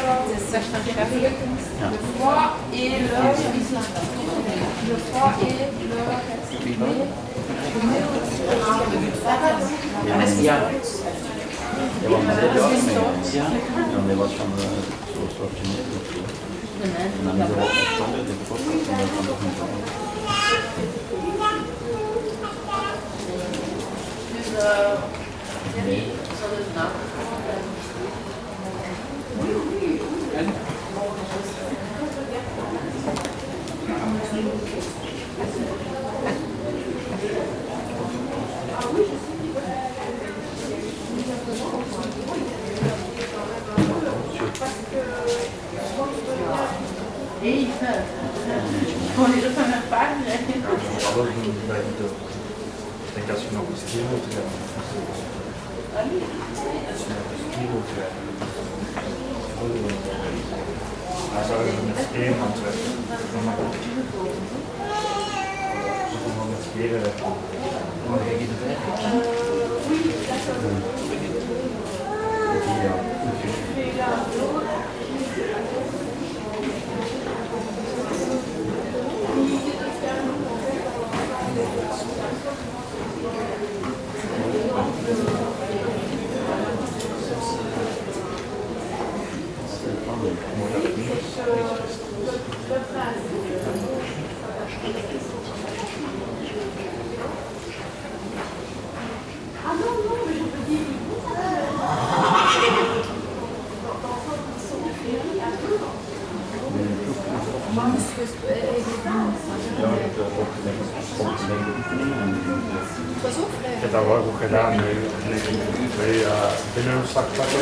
Le foie et le foie et heb dat wel goed gedaan. Binnen een zak pakken.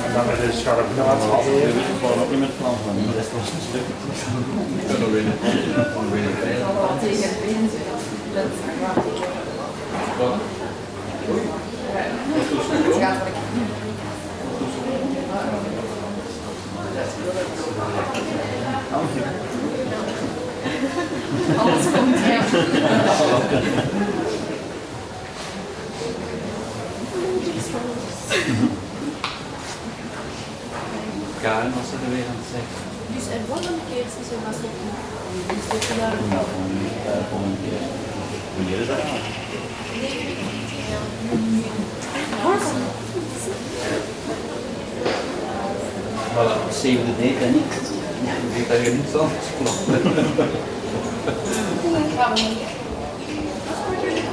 En dan met de scharp naad. Ik wou ook niet met plan van. De rest was een stuk. Ik kan nog winnen. Alles komt, ja. Karen was er weer aan het zeggen. Dus er wordt een keer is er maar zo. Volgende keer. Wanneer is dat aan? Voilà, save the date en niet. Ik weet dat je niets anders klopt.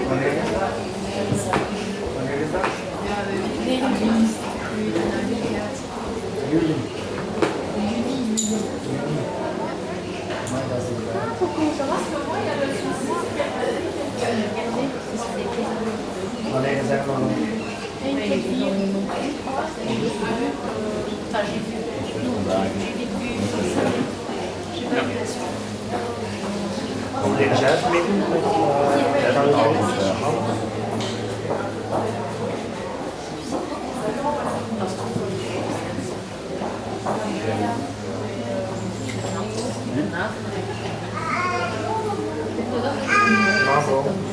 Wanneer is dat? Wanneer is dat? Ja, de 29 juli. Wanneer is dat dan? Komt er eens uit mee?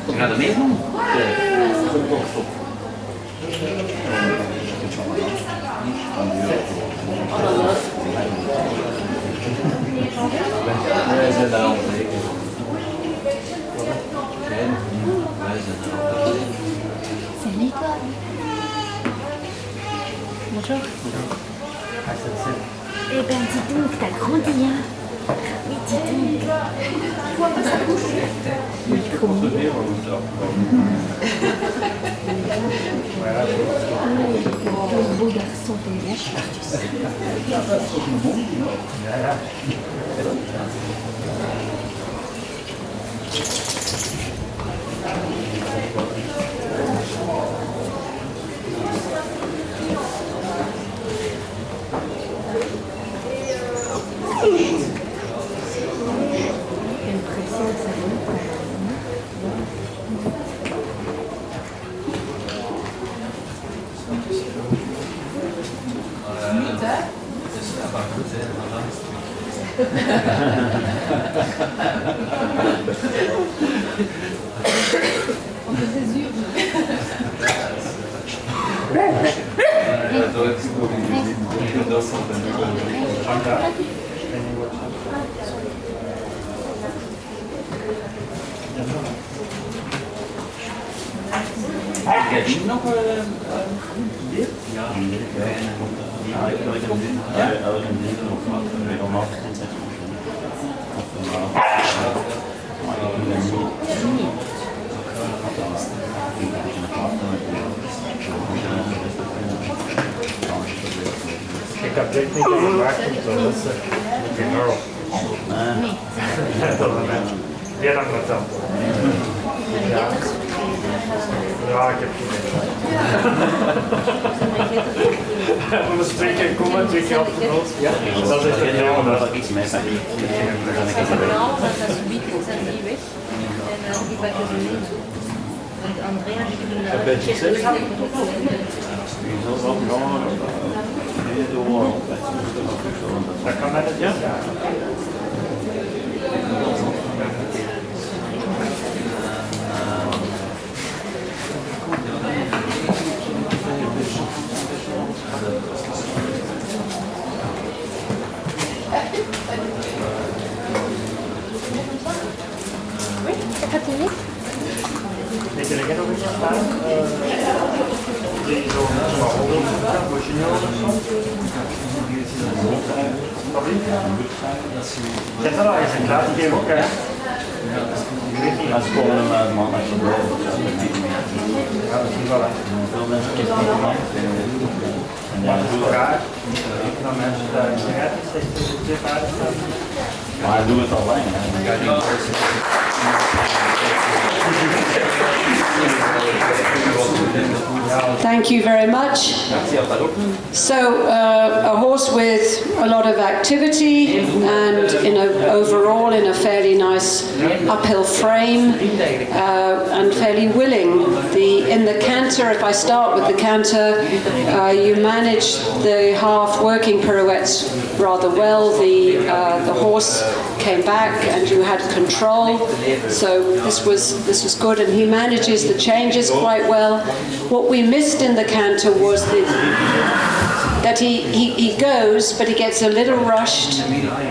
Je gaat er mee doen? Stop. Wij zijn daar al zeker. Wij zijn daar al zeker. Salut toi. Bonjour. Eh ben dis donc, t'as grandi hein. Oui, dis donc. Oui, trop mignon. Quel beau garçon, t'as eu la chance, tu sais. On peut ses yeux. Heb je nog dit? Ja. Ik heb dit niet gemaakt om te lussen met die nul. Nee. Die dan met dat. Ja, ik heb geen we moesten 2 keer komen, 2 keer op de nood. Ja, dat is het heel dat ik iets mee zeg. Dat is niet zijn die weg. En die pakken ze niet toe. Want Andrea dat kan met het, ja. Gaat hij niet? Weet je er nog iets aan? Die zo machinaal of zo? Zet er al eens een laat geven ook, hè? Als ik gewoon een man als je blijft. Ja, dat is wel, hè? Veel mensen kiezen niet man. Maar het is raar. Ik kan mensen daar in de gaten zetten, dat het 2 paarden staan. Maar hij doet het al lang. Thank you very much. So, a horse with a lot of activity and overall in a fairly nice uphill frame and fairly willing. In the canter, if I start with the canter, you manage the half working pirouettes rather well. The horse came back and you had control. So this was good, and he manages the changes quite well. What we missed in the canter was that he goes, but he gets a little rushed,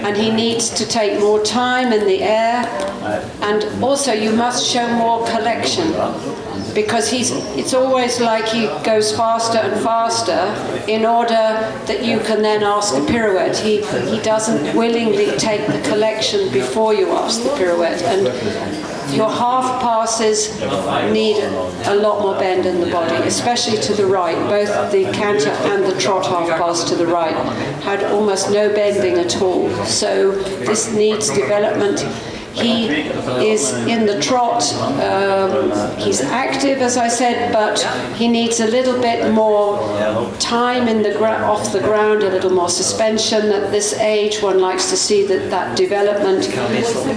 and he needs to take more time in the air, and also you must show more collection, because it's always like he goes faster and faster in order that you can then ask a pirouette. He doesn't willingly take the collection before you ask the pirouette, and your half passes need a lot more bend in the body, especially to the right. Both the canter and the trot half pass to the right had almost no bending at all. So this needs development. He is in the trot, he's active as I said, but he needs a little bit more time in off the ground, a little more suspension. At this age one likes to see that development,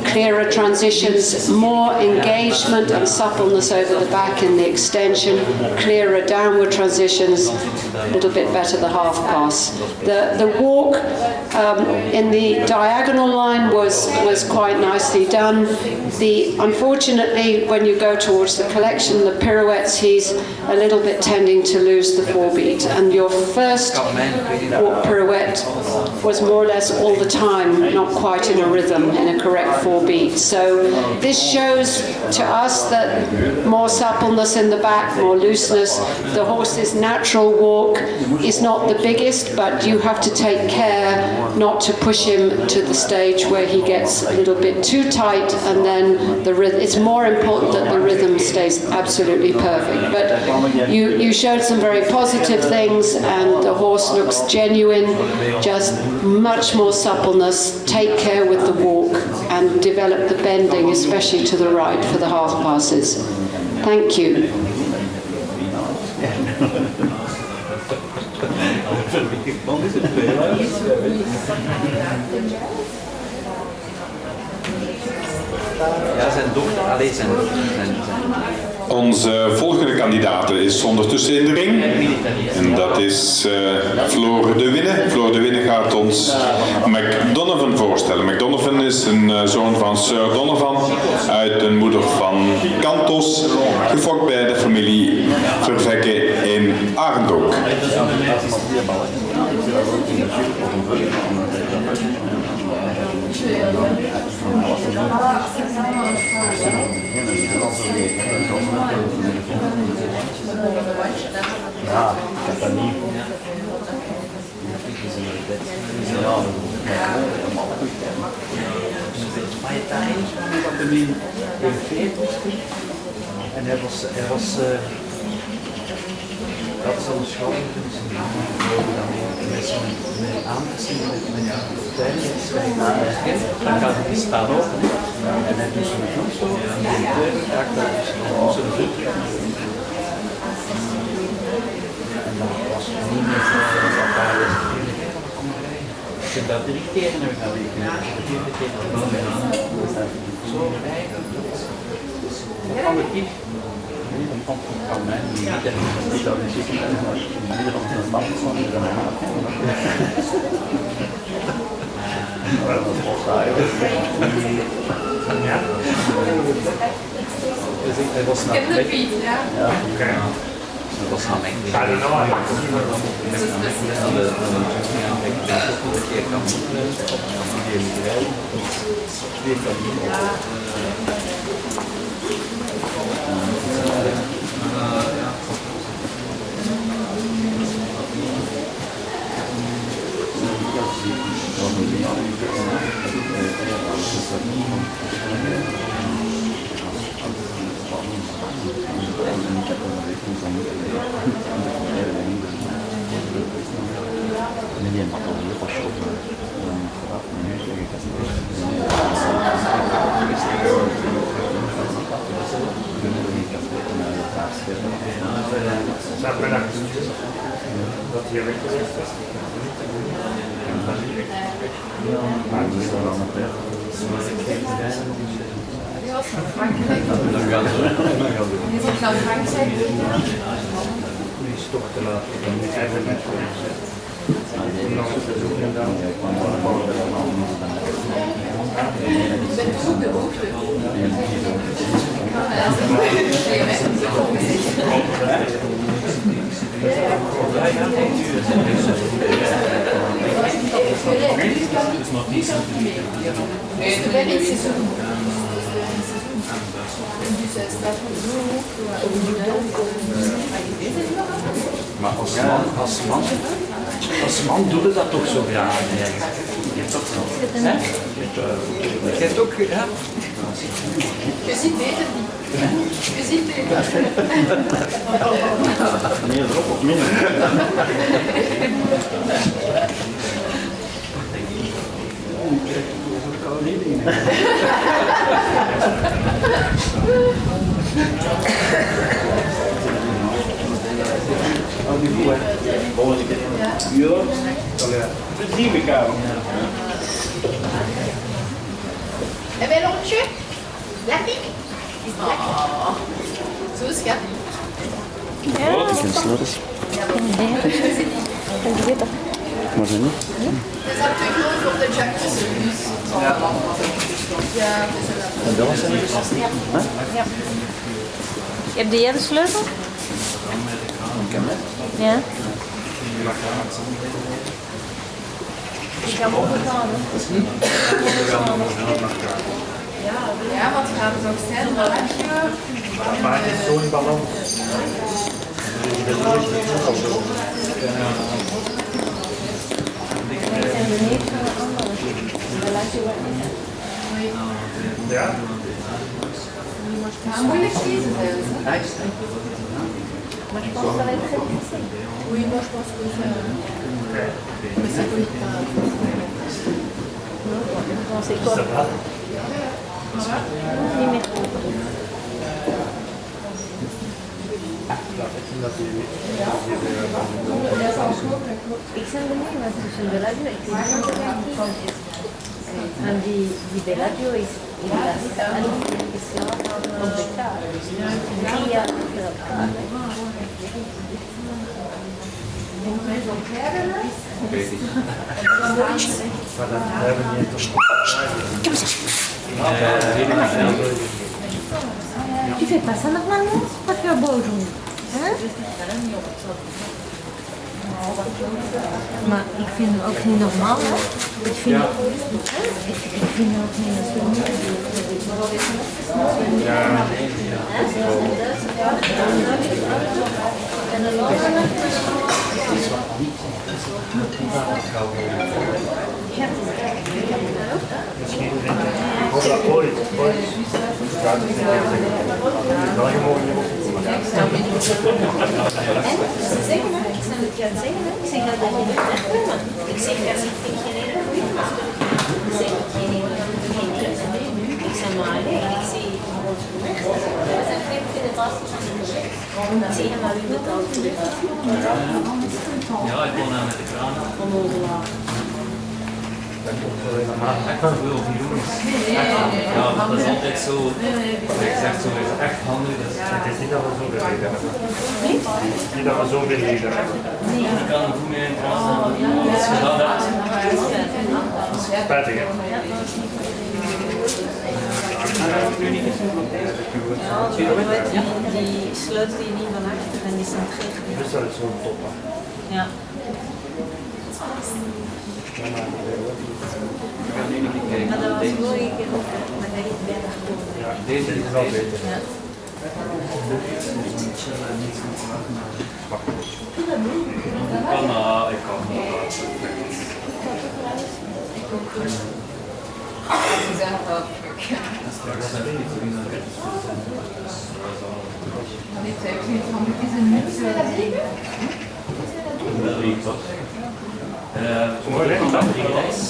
clearer transitions, more engagement and suppleness over the back in the extension, clearer downward transitions, a little bit better the half pass. The walk in the diagonal line was quite nicely done. Unfortunately, when you go towards the collection, the pirouettes, he's a little bit tending to lose the 4-beat, and your first walk pirouette was more or less all the time not quite in a rhythm, in a correct 4-beat. So this shows to us that more suppleness in the back, more looseness. The horse's natural walk is not the biggest, but you have to take care not to push him to the stage where he gets a little bit too tight, and then it's more important that the rhythm stays absolutely perfect. But you showed some very positive things, and the horse looks genuine, just much more suppleness. Take care with the walk and develop the bending, especially to the right for the half passes. Thank you. Ja, zijn dochter, alleen zijn. Onze volgende kandidaat is ondertussen in de ring. En dat is Flore de Winne. Flore de Winne gaat ons McDonovan voorstellen. McDonovan is een zoon van Sir Donovan uit een moeder van Cantos, gefokt bij de familie Vervekke in Arend ook. Ja, ik heb dat niet. Maar je tijd dat de min in 40 en hij was dat is een scholing, dus dan mensen met aan te zien met tijdens dan gaat het die staan open en hij doet zijn voet zo en de deur raakt daar dus zijn voet en dan was het niet meer dat daar is. Ik heb dat 3 keer en dan ga ik de 4e keer zo eigenlijk van de kip. Van mij, niet dat is niet meer op de stand van de maat. Dat was saai. Ja. Dus hij was naar de weg. Ja. Dat was naar mij. Ga je nou aan? Maar als man doe je dat toch zo graag. Je hebt toch zo. Je hebt ook, ja. Je ziet beter niet. Je ziet beter. Meer erop of minder? Volgende keer. Ja. Dat zien we elkaar. En bij Lotje? Lekker? Zo schattig. Ja, dat is slordig. Maar zijn niet? Dat is natuurlijk gewoon voor de jackjes. Ja. Ja, En dat was het? Ja. Heb jij de sleutel? Ik heb het. Ja. Ik ga hem opgegaan. ja, want we gaan het ook snel wegje. Maar het is zo'n balans. Ja? Maar moeilijk kiezen zijn ze. Maar je pense que ça va être très difficile. Oui, moi je pense que ça. Mais ça peut être. Non, c'est quoi? Ça va? Oui, mais... Ik zijn benieuwd, want tussen de radio en die Bellagio is op de kaart. 3 jaar achter elkaar. Maar dan hebben we niet toch. Tu fais pas ça normalement? Pourquoi tu as beau aujourd'hui? Maar ik vind het ook niet normaal. Ik vind het ook niet Misschien hoop dat ooit gaat het niet wel gewoon niet opkomen. Ze zeggen maar, ik zou het gaan zeggen, ik zeg dat dat niet wegkomen. Ik zeg dat ik vind geen ene goeie, ik zeg geen ene. Ik zeg maar, ik zie ons gewerkt. We zijn geen federatie van de gewerkt. Ik zeg maar, wie betaalt voor de Ja, ik woon aan met de kraan. Ja, maar dat is altijd zo. Ik zeg zo, is echt handig. Het is niet dat we zoveel leden hebben. Het is niet dat we zoveel leden hebben. Ik kan een goede interesse. Als je dat hebt. Spijtig, hè? Die sluit die niet van achter en die centreert. Dus dat is zo'n top. Ja. Maar dat was mooi, ik heb ook maar dat is bijna gekomen. Ja, deze is wel beter. Ja. Ik kan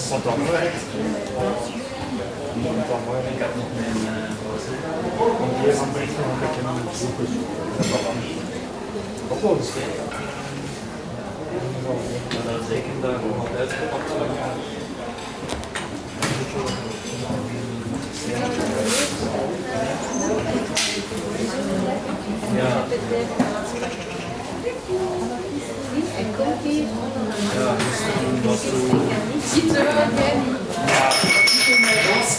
Want dan Brecht. Ik heb nog mijn Want hier van Brecht nog een beetje aan het zoeken. Ook wel eens. dat is zeker daar nog wat uitgepakt. Ja. En komt hier Ja, misschien was zo. niet zo herkennen.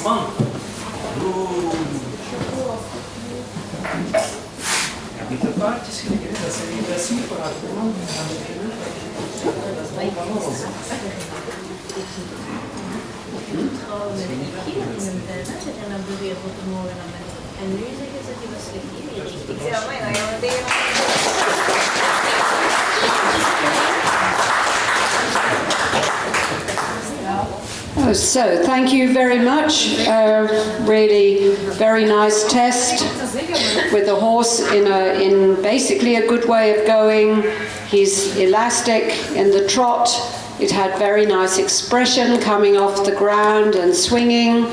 Man. Ja, niet de paardjes gekregen, dat is super hard. Trouwen met een kind in een bed en dan beweer voor te mogen naar mensen. En nu zeggen ze dat die was slecht hier. Ik zeg, maar dan gaan we tegen. So, thank you very much. Really very nice test with the horse in basically a good way of going. He's elastic in the trot. It had very nice expression coming off the ground and swinging.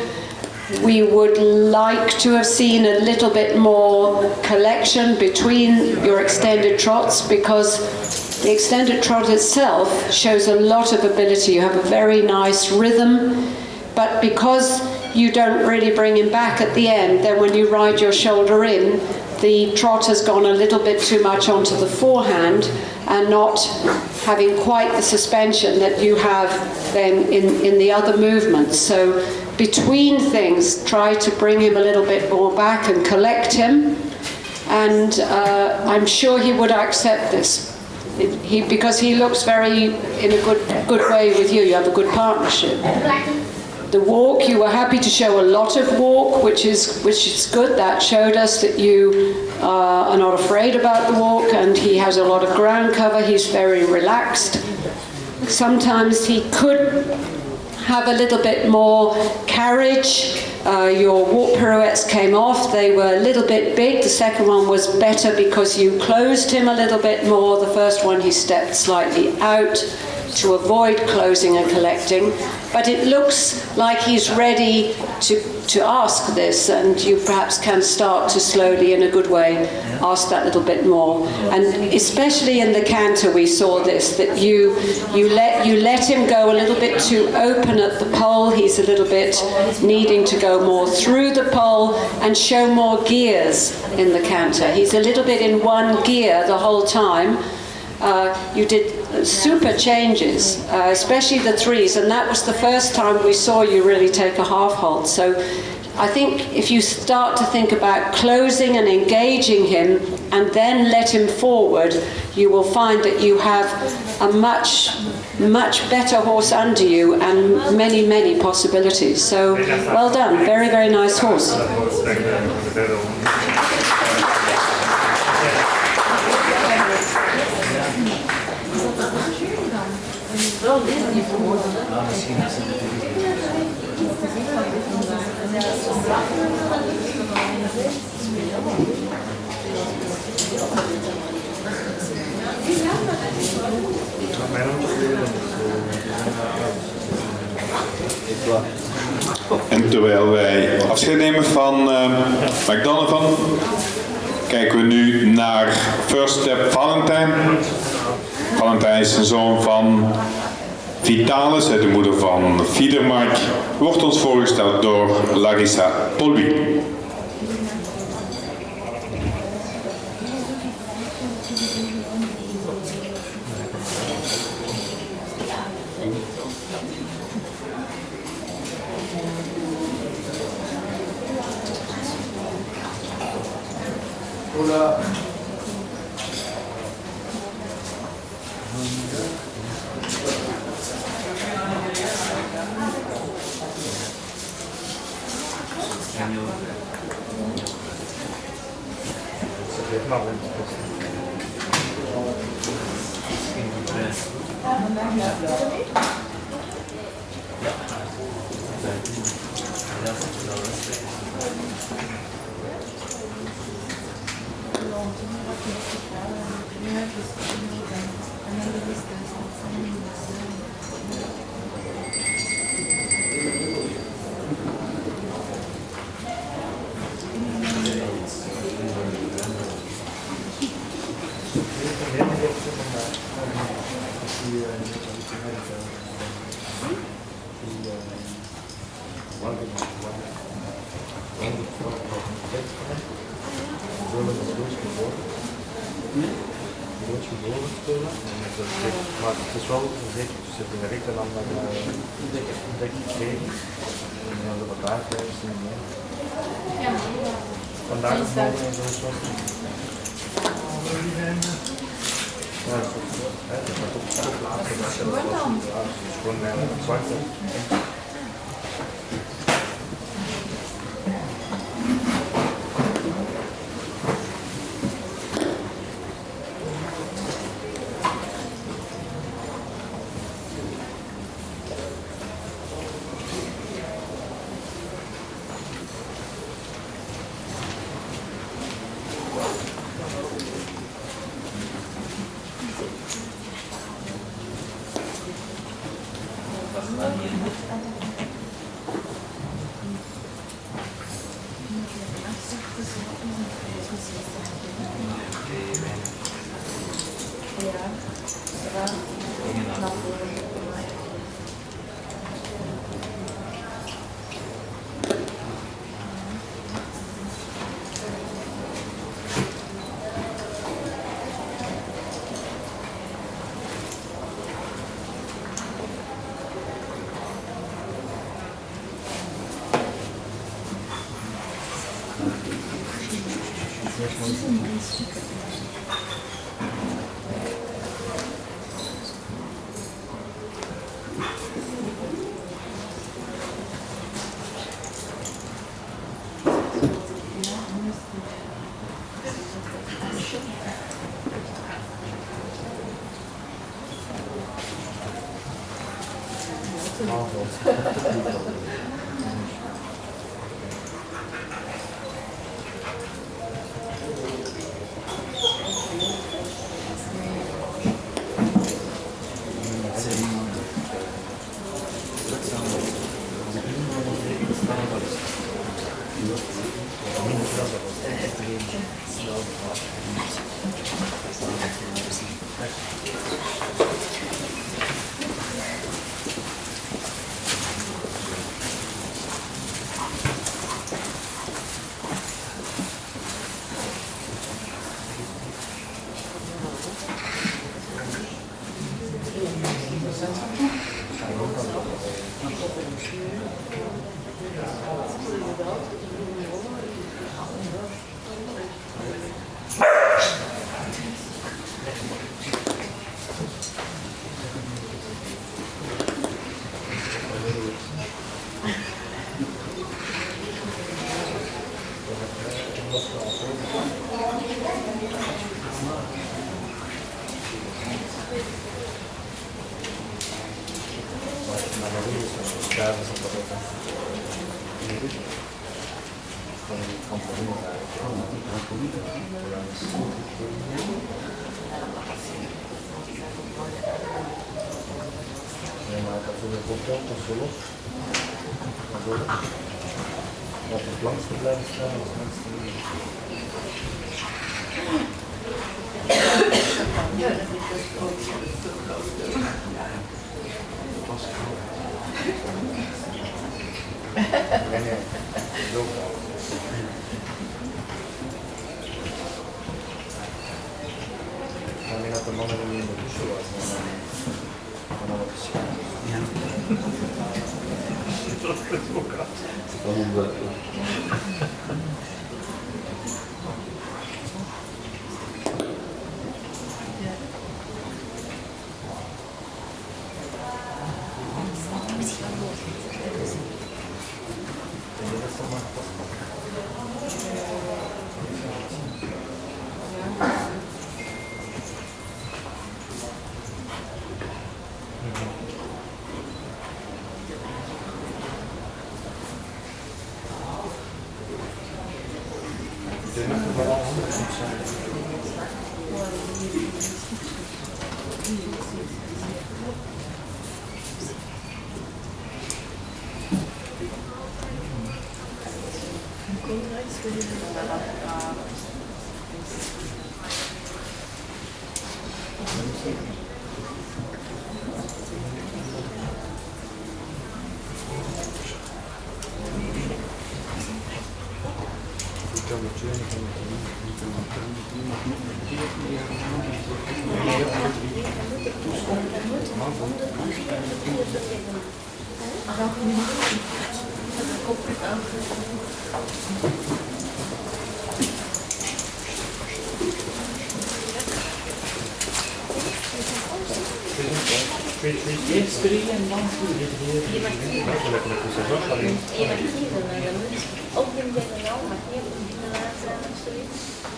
We would like to have seen a little bit more collection between your extended trots, because the extended trot itself shows a lot of ability. You have a very nice rhythm, but because you don't really bring him back at the end, then when you ride your shoulder in, the trot has gone a little bit too much onto the forehand and not having quite the suspension that you have then in the other movements. So between things, try to bring him a little bit more back and collect him, and I'm sure he would accept this. Because he looks very in a good way with you. You have a good partnership. The walk, you were happy to show a lot of walk, which is good. That showed us that you are not afraid about the walk, and he has a lot of ground cover. He's very relaxed. Sometimes he could have a little bit more carriage. Your walk pirouettes came off. They were a little bit big. The second one was better because you closed him a little bit more. The first one he stepped slightly out to avoid closing and collecting. But it looks like he's ready to ask this, and you perhaps can start to slowly, in a good way, ask that little bit more. And especially in the canter we saw this, that you let him go a little bit too open at the pole. He's a little bit needing to go more through the pole and show more gears in the canter. He's a little bit in one gear the whole time. You did super changes, especially the threes, and that was the first time we saw you really take a half halt. So I think if you start to think about closing and engaging him and then let him forward, you will find that you have a much better horse under you and many possibilities. So well done, very nice horse. En terwijl wij afscheid nemen van McDonovan, kijken we nu naar First Step Valentijn. Valentijn is een zoon van Vitalis, de moeder van Fiedermark, wordt ons voorgesteld door Larissa Pauluis. Maar het is wel zeker tussen de Verreet en dan de gegeven. En de bagagereis en vandaag is het zo. Ja, dat is ook later. Het is gewoon zwart.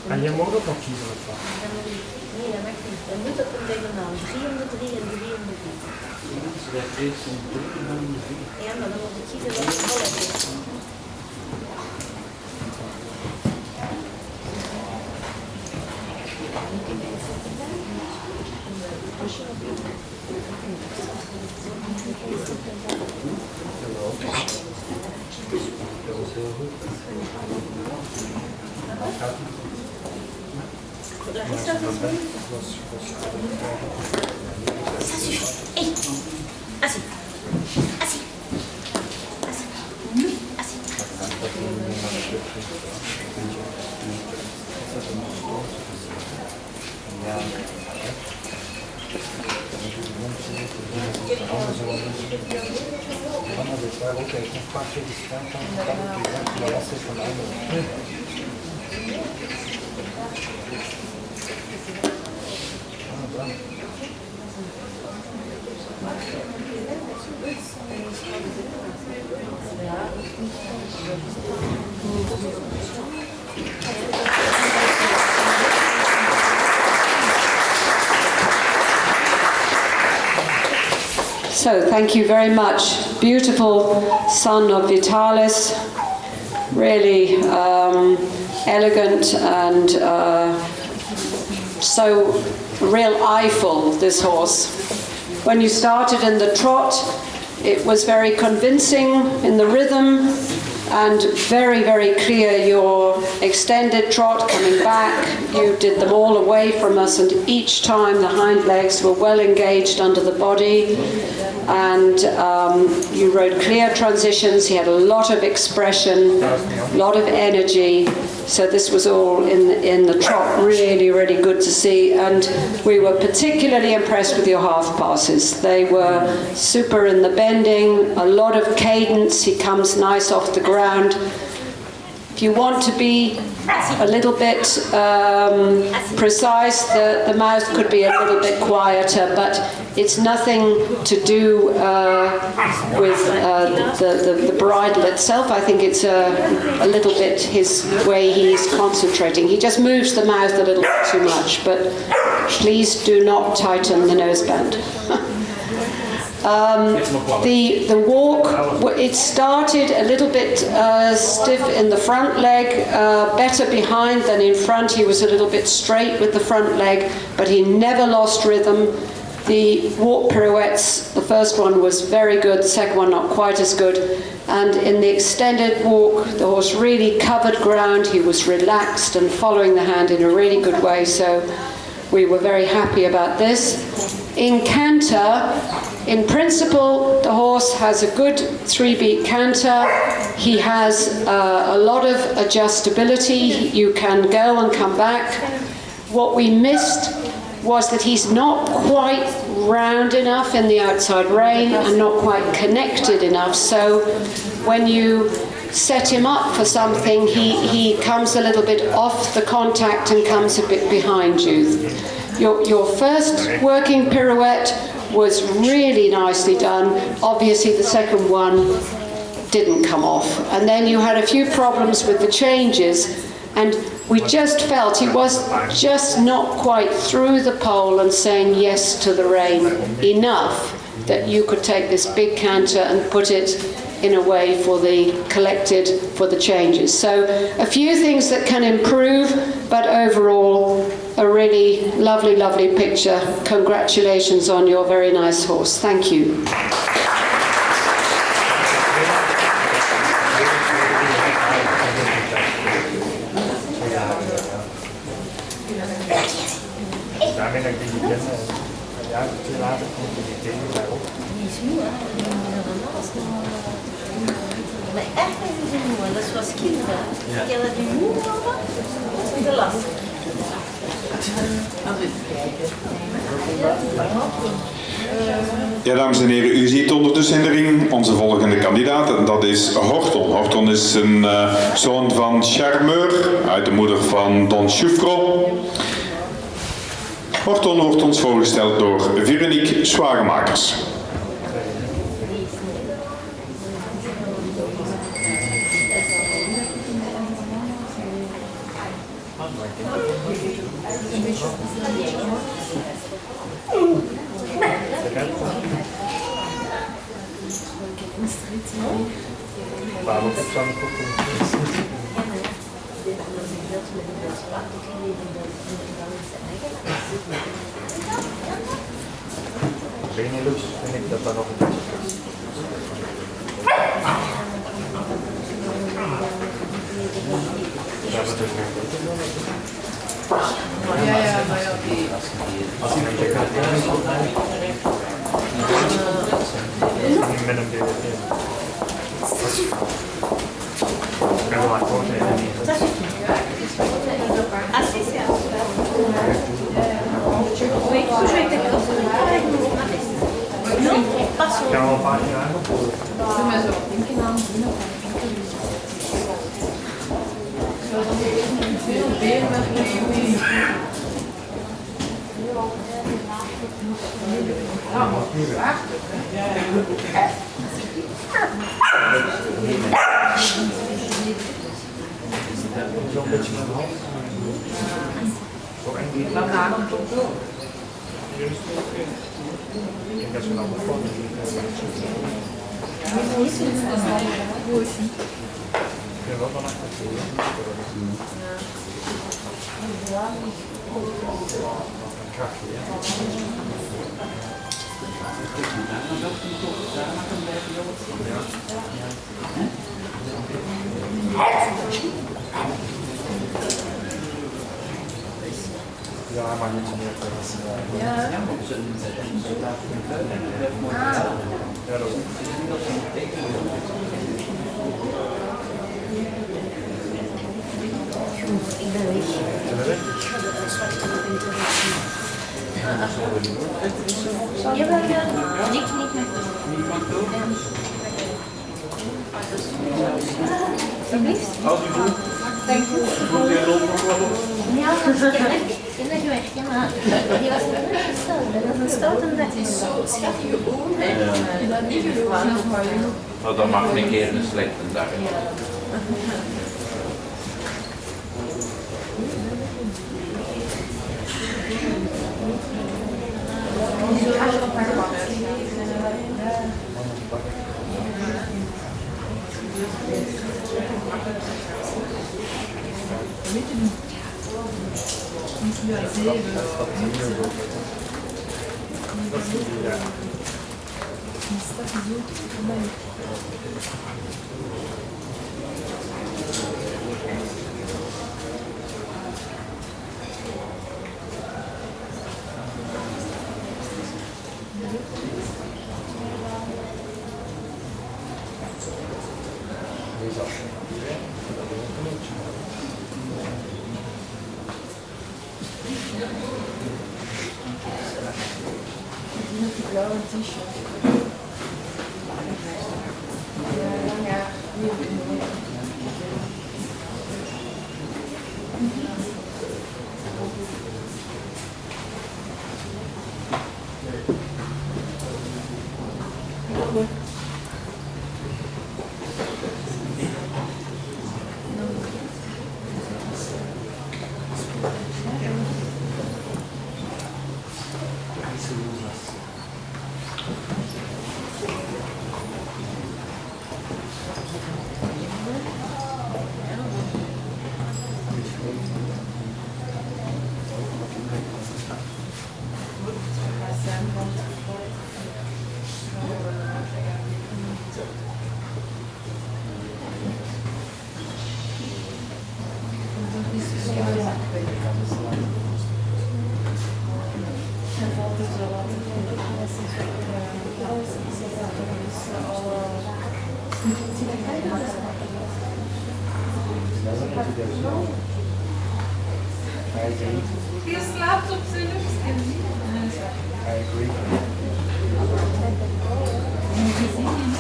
En je mag ook nog kiezen of wat? Nee, dat mag niet. Dan moet op een diagonaal. 3 om de 3 en 3 om de 3. Ja, maar dan moet je kiezen wat je vol hebt. Larissa, dat is goed. Ça suffit. Hé, assis. Assis. Assis. Assis. So, thank you very much. Beautiful son of Vitalis, really elegant and so real eyeful, this horse. When you started in the trot, it was very convincing in the rhythm and very, very clear. Your extended trot coming back, you did them all away from us, and each time the hind legs were well engaged under the body. and you rode clear transitions. He had a lot of expression, a lot of energy. So this was all in the trot, really, really good to see. And we were particularly impressed with your half passes. They were super in the bending, a lot of cadence. He comes nice off the ground. If you want to be a little bit precise, the mouth could be a little bit quieter, but it's nothing to do with the bridle itself. I think it's a little bit his way he's concentrating. He just moves the mouth a little bit too much, but please do not tighten the noseband. The walk, it started a little bit stiff in the front leg, better behind than in front. He was a little bit straight with the front leg, but he never lost rhythm. The walk pirouettes, the first one was very good, the second one not quite as good. And in the extended walk, the horse really covered ground. He was relaxed and following the hand in a really good way, so we were very happy about this. In canter, in principle, the horse has a good 3-beat canter. He has a lot of adjustability. You can go and come back. What we missed was that he's not quite round enough in the outside rein and not quite connected enough. So when you set him up for something, he comes a little bit off the contact and comes a bit behind you. Your first working pirouette was really nicely done. Obviously the second one didn't come off. And then you had a few problems with the changes, and we just felt he was just not quite through the pole and saying yes to the rein enough that you could take this big canter and put it in a way for the changes. So a few things that can improve, but overall a really lovely, lovely picture. Congratulations on your very nice horse. Thank you. Daarmee dat ik die ken, ja, later komt die tegen mij op. Maar echt even de moe, dat is zoals kinderen. Ik heb dat die moe worden, dat is de last. Ja, dames en heren, u ziet ondertussen in de ring onze volgende kandidaat. En dat is Horton. Horton is een zoon van Charmeur, uit de moeder van Don Choufro. Horton wordt ons voorgesteld door Veronique Swagemakers. Benelux vind ik dat dan nog een beetje is. Ja, dat is Ja, maar ja, die. als je met een BWT. Ik ben wel akkoord met Oui, je vais être non, pas sur. Gaan we een paar keer aan? Doe maar zo. Zo'n beetje naar de hand. Voor een keer. Ik denk dat ze dan nog voor ik wil wel achter een krachtje, ja. Ja, maar niet zo meer dat is. Ja. Ja, maar we zullen met een resultaat kunnen vullen en 5 mooi betalen. Ja, dat is Dat is een teken. Ik ben weg. Jawel, ja. Niet meer. Als u voelt, Dank u. voelt u lopen nog wel op? Ja, dat is gewerkt, ja, maar die was er niet gesteld. Dat is een stoute dag. Het is zo schattige ogen. Ik heb dat niet geloofd. Nou, dat mag een keer een slechte dag. Je slaapt op zijn luchtje. I agree.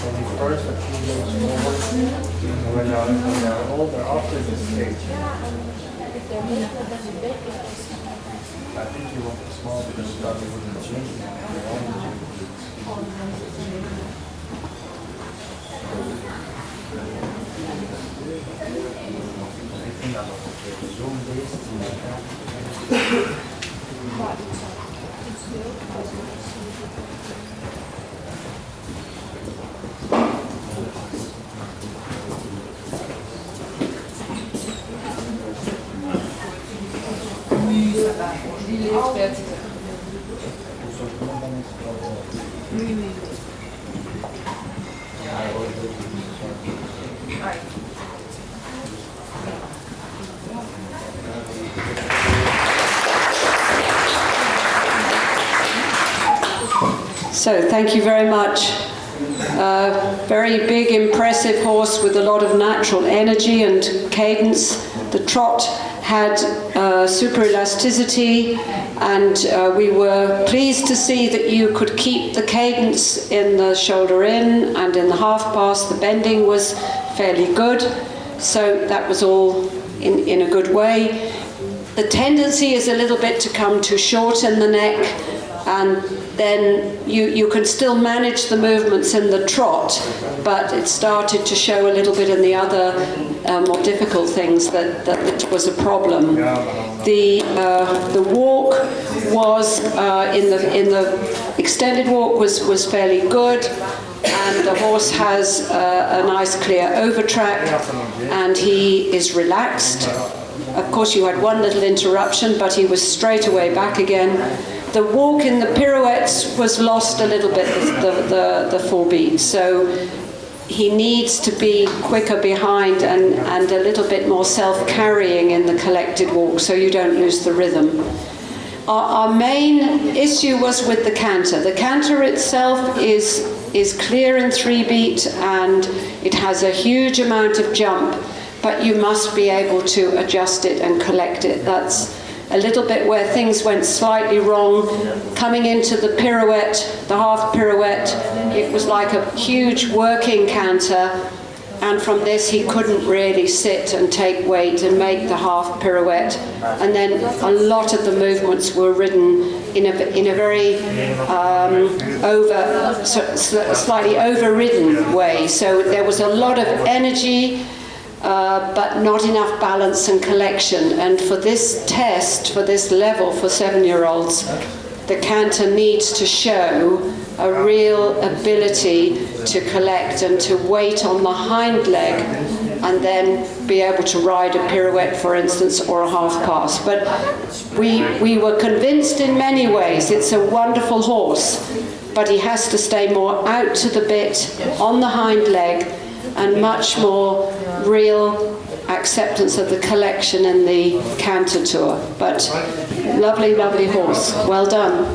When you first a few days forward, and when they're older, after this stage, I think you want it small because you probably wouldn't change it. Ik vind dat nog zo'n beest die Die leeftijd. So thank you very much. Very big, impressive horse with a lot of natural energy and cadence. The trot had super elasticity, and we were pleased to see that you could keep the cadence in the shoulder in and in the half pass. The bending was fairly good, so that was all in a good way. The tendency is a little bit to come too short in the neck, and then you can still manage the movements in the trot, but it started to show a little bit in the other more difficult things that was a problem. The walk was in the extended walk was fairly good, and the horse has a nice clear over track, and he is relaxed. Of course, you had one little interruption, but he was straight away back again. The walk in the pirouettes was lost a little bit, the full beat, so he needs to be quicker behind and a little bit more self-carrying in the collected walk, so you don't lose the rhythm. our main issue was with the canter. The canter itself is clear in 3-beat and it has a huge amount of jump, but you must be able to adjust it and collect it. That's a little bit where things went slightly wrong. Coming into the pirouette, the half pirouette, it was like a huge working canter, and from this he couldn't really sit and take weight and make the half pirouette. And then a lot of the movements were ridden in a very slightly overridden way. So there was a lot of energy, but not enough balance and collection. And for this test, for this level for 7-year-olds, the canter needs to show a real ability to collect and to wait on the hind leg and then be able to ride a pirouette, for instance, or a half pass. But we were convinced in many ways it's a wonderful horse, but he has to stay more out to the bit on the hind leg and much more real acceptance of the collection in the canter tour. But lovely, lovely horse. Well done.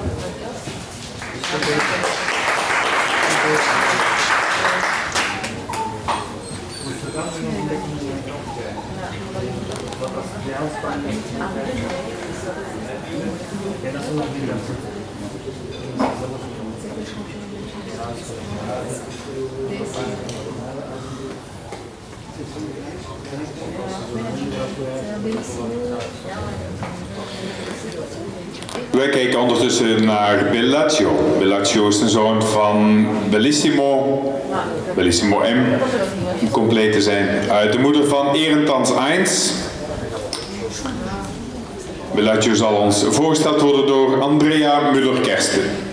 Wij kijken ondertussen naar Bellagio. Bellagio is een zoon van Bellissimo, Bellissimo M, om compleet te zijn. De moeder van Erentans 1. Bellagio zal ons voorgesteld worden door Andrea Müller-Kersten.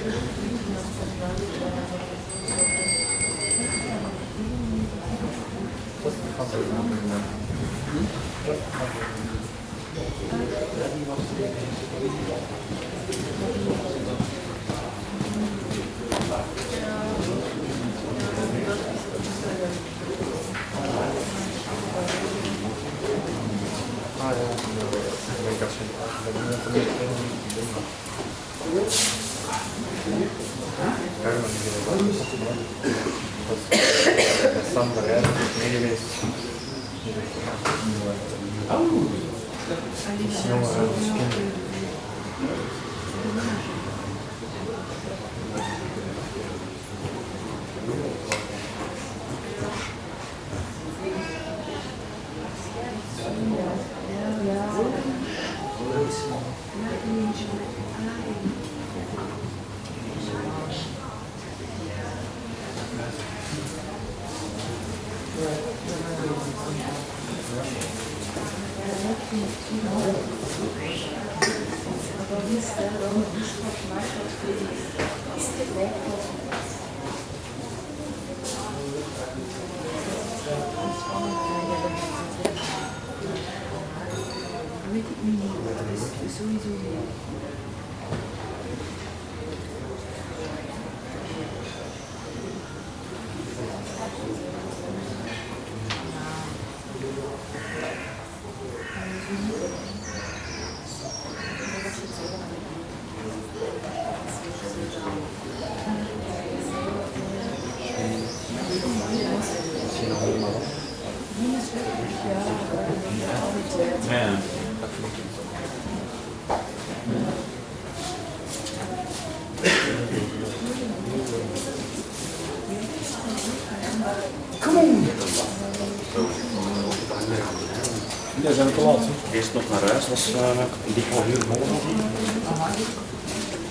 Ja, zijn we te laat. Eerst nog naar huis, was een dik half uur volgen.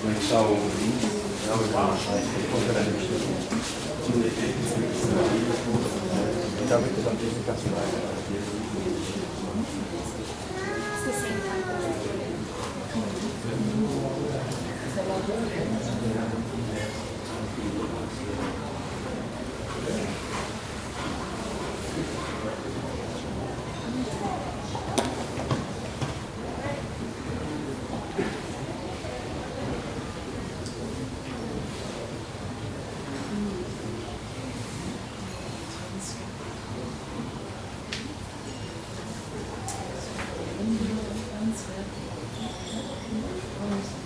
Maar ik zou Thank you.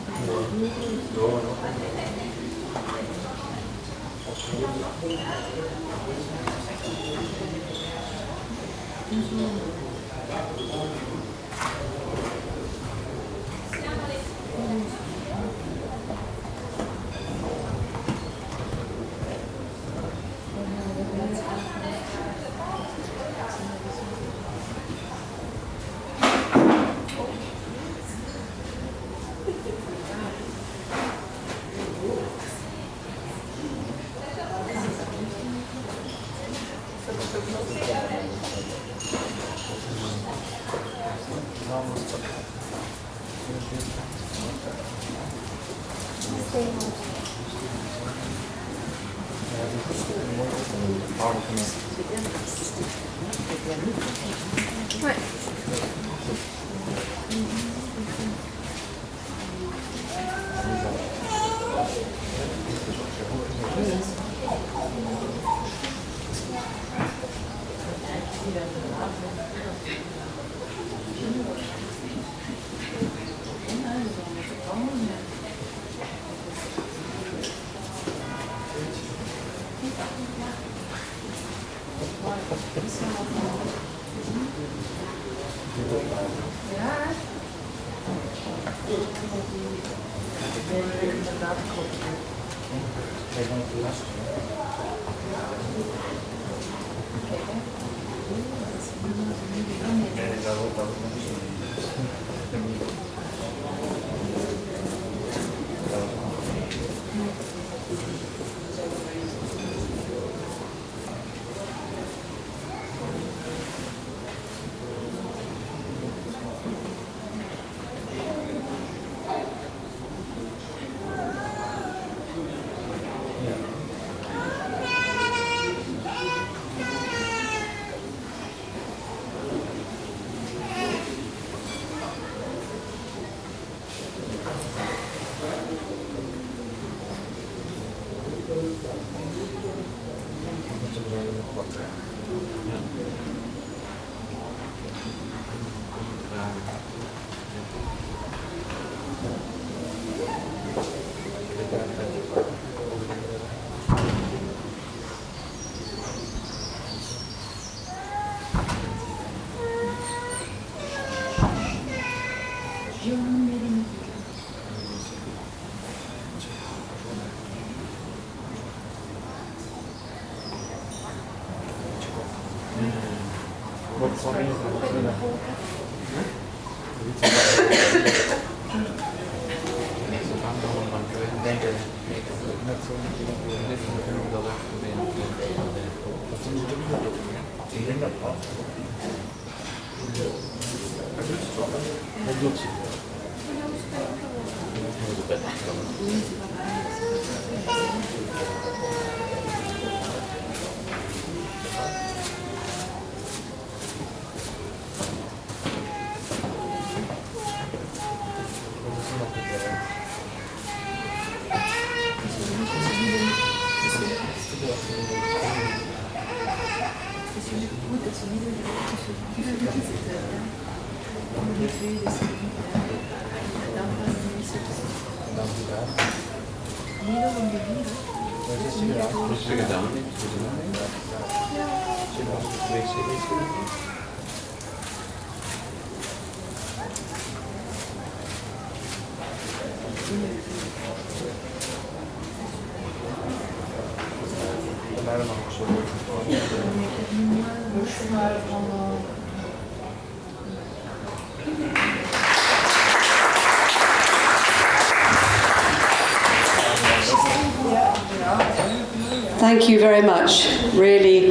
Thank you very much. Really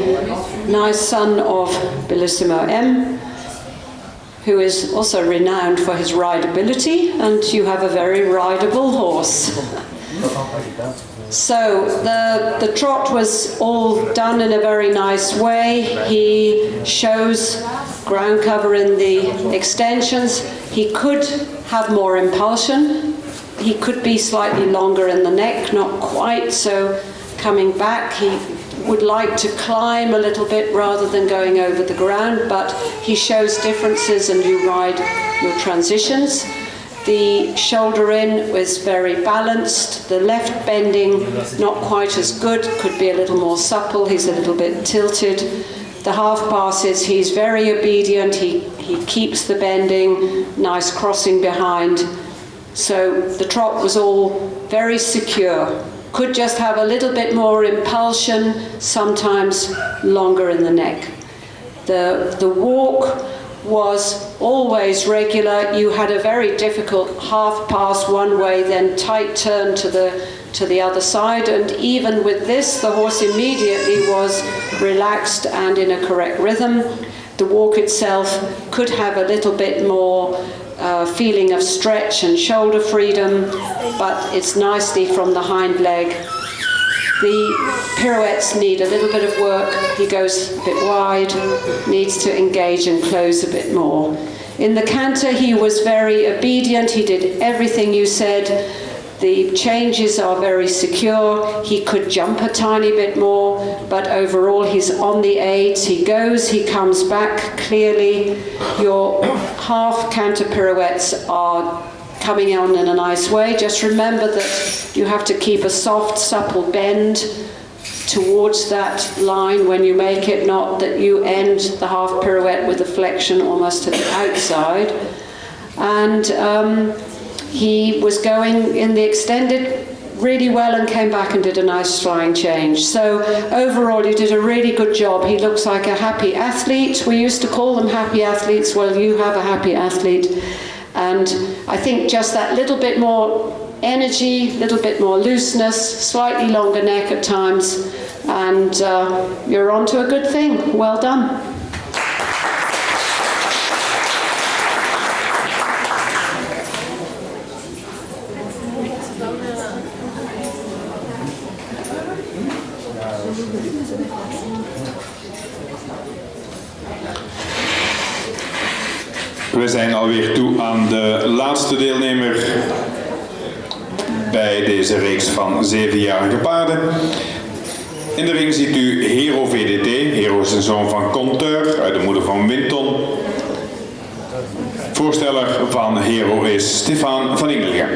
nice son of Bellissimo M, who is also renowned for his rideability, and you have a very rideable horse. So the trot was all done in a very nice way. He shows ground cover in the extensions. He could have more impulsion. He could be slightly longer in the neck, not quite so coming back. He would like to climb a little bit rather than going over the ground, but he shows differences and you ride your transitions. The shoulder in was very balanced. The left bending, not quite as good, could be a little more supple. He's a little bit tilted. The half passes, he's very obedient. He keeps the bending, nice crossing behind. So the trot was all very secure. Could just have a little bit more impulsion, sometimes longer in the neck. The walk was always regular. You had a very difficult half pass one way, then tight turn to the other side, and even with this the horse immediately was relaxed and in a correct rhythm. The walk itself could have a little bit more feeling of stretch and shoulder freedom, but it's nicely from the hind leg. The pirouettes need a little bit of work. He goes a bit wide, needs to engage and close a bit more. In the canter, he was very obedient. He did everything you said. The changes are very secure. He could jump a tiny bit more, but overall he's on the aids. He goes, he comes back clearly. Your half canter pirouettes are coming on in a nice way. Just remember that you have to keep a soft, supple bend towards that line when you make it, not that you end the half pirouette with a flexion almost to the outside. And he was going in the extended really well and came back and did a nice flying change. So overall you did a really good job. He looks like a happy athlete. We used to call them happy athletes. Well, you have a happy athlete. And I think just that little bit more energy, little bit more looseness, slightly longer neck at times, and you're on to a good thing. Well done. We zijn alweer toe aan de laatste deelnemer bij deze reeks van 7-jarige paarden. In de ring ziet u Hero VDT. Hero is een zoon van Conteur uit de moeder van Winton. Voorsteller van Hero is Stefan van Ingelgem.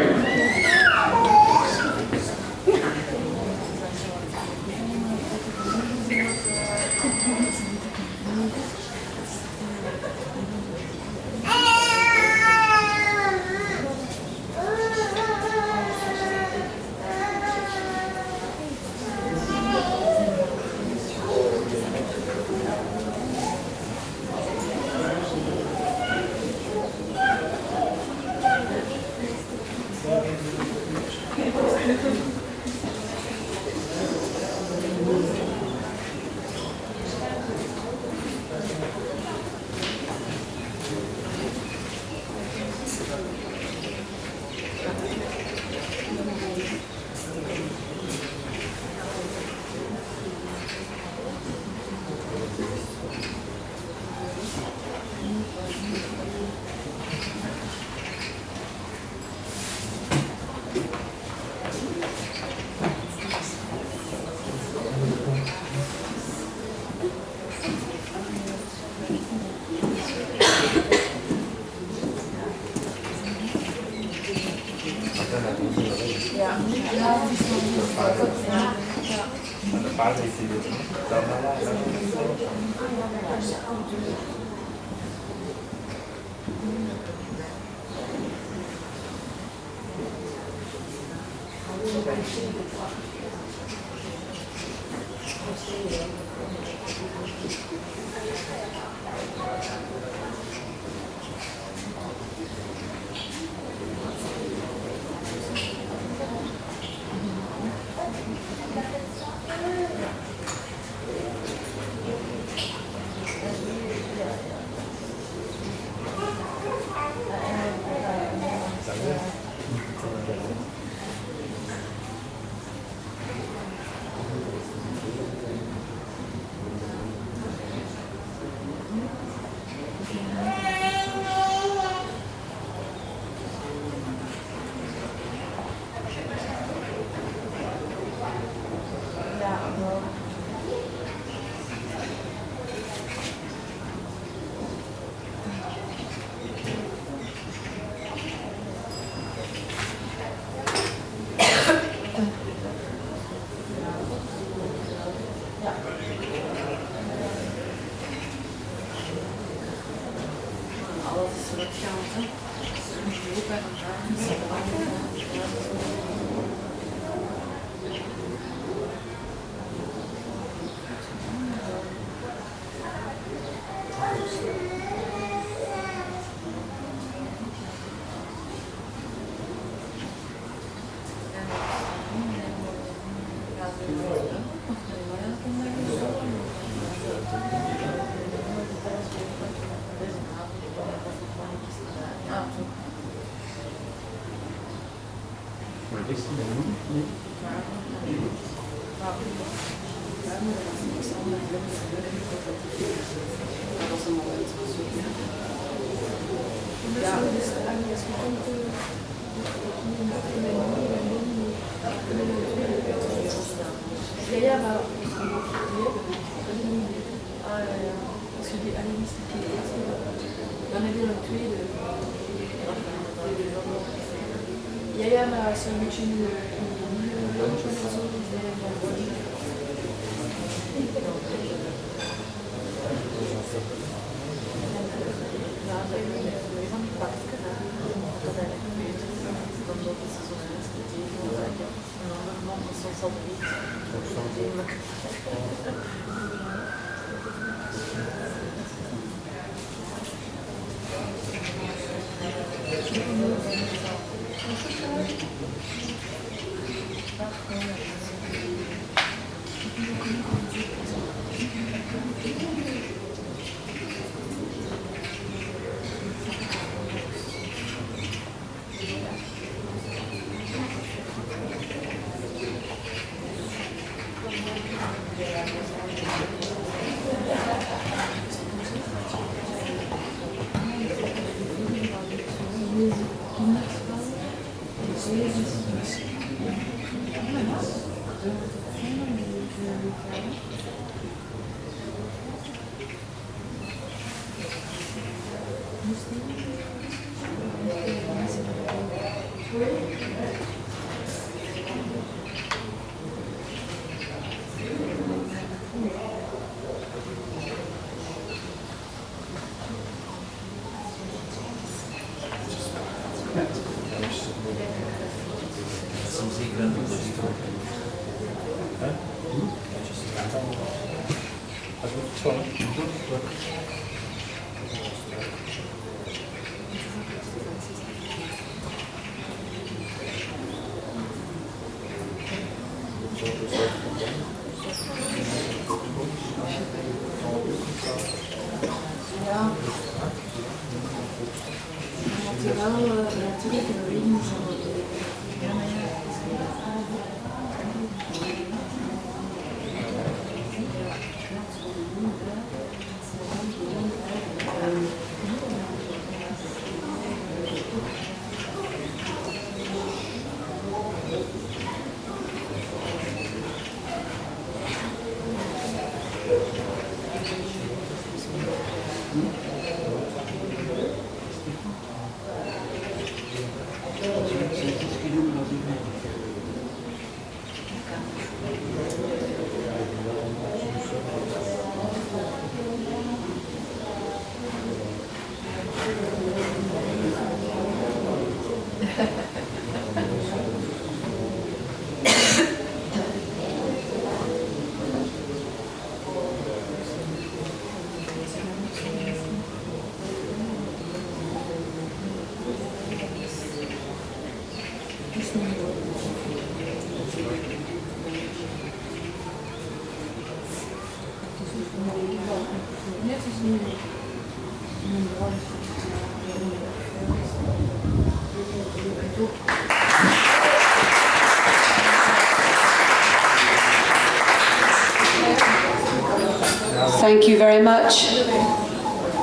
Thank you very much.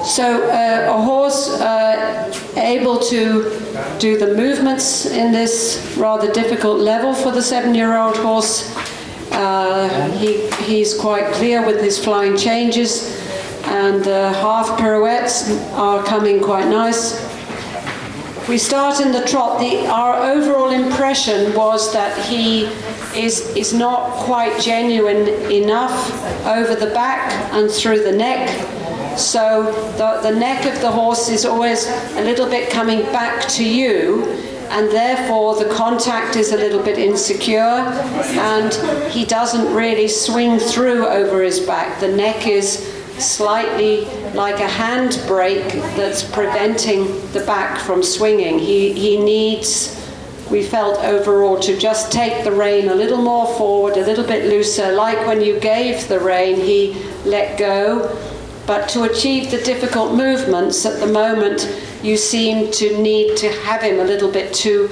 So a horse able to do the movements in this rather difficult level for the 7-year-old horse. He's quite clear with his flying changes, and half pirouettes are coming quite nice. We start in the trot. Our overall impression was that he is not quite genuine enough over the back and through the neck. So the neck of the horse is always a little bit coming back to you, and therefore the contact is a little bit insecure, and he doesn't really swing through over his back. The neck is slightly like a handbrake that's preventing the back from swinging. He needs, we felt overall, to just take the rein a little more forward, a little bit looser, like when you gave the rein he let go. But to achieve the difficult movements at the moment, you seem to need to have him a little bit too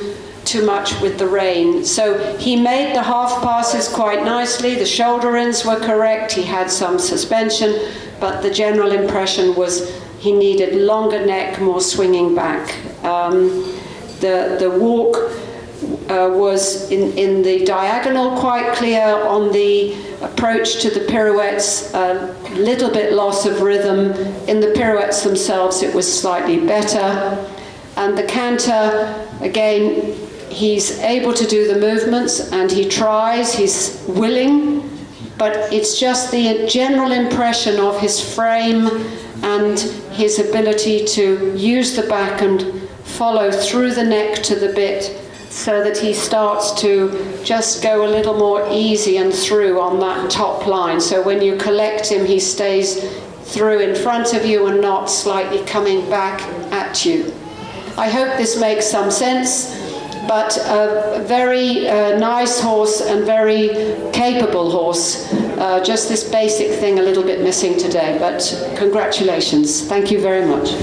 much with the rein. So he made the half passes quite nicely, the shoulder ins were correct, he had some suspension, but the general impression was he needed longer neck, more swinging back. The walk was in the diagonal quite clear. On the approach to the pirouettes, a little bit loss of rhythm. In the pirouettes themselves it was slightly better. And the canter, again, he's able to do the movements and he tries, he's willing, but it's just the general impression of his frame and his ability to use the back and follow through the neck to the bit, so that he starts to just go a little more easy and through on that top line. So when you collect him, he stays through in front of you and not slightly coming back at you. I hope this makes some sense, but a very nice horse and very capable horse. Just this basic thing a little bit missing today, but congratulations. Thank you very much.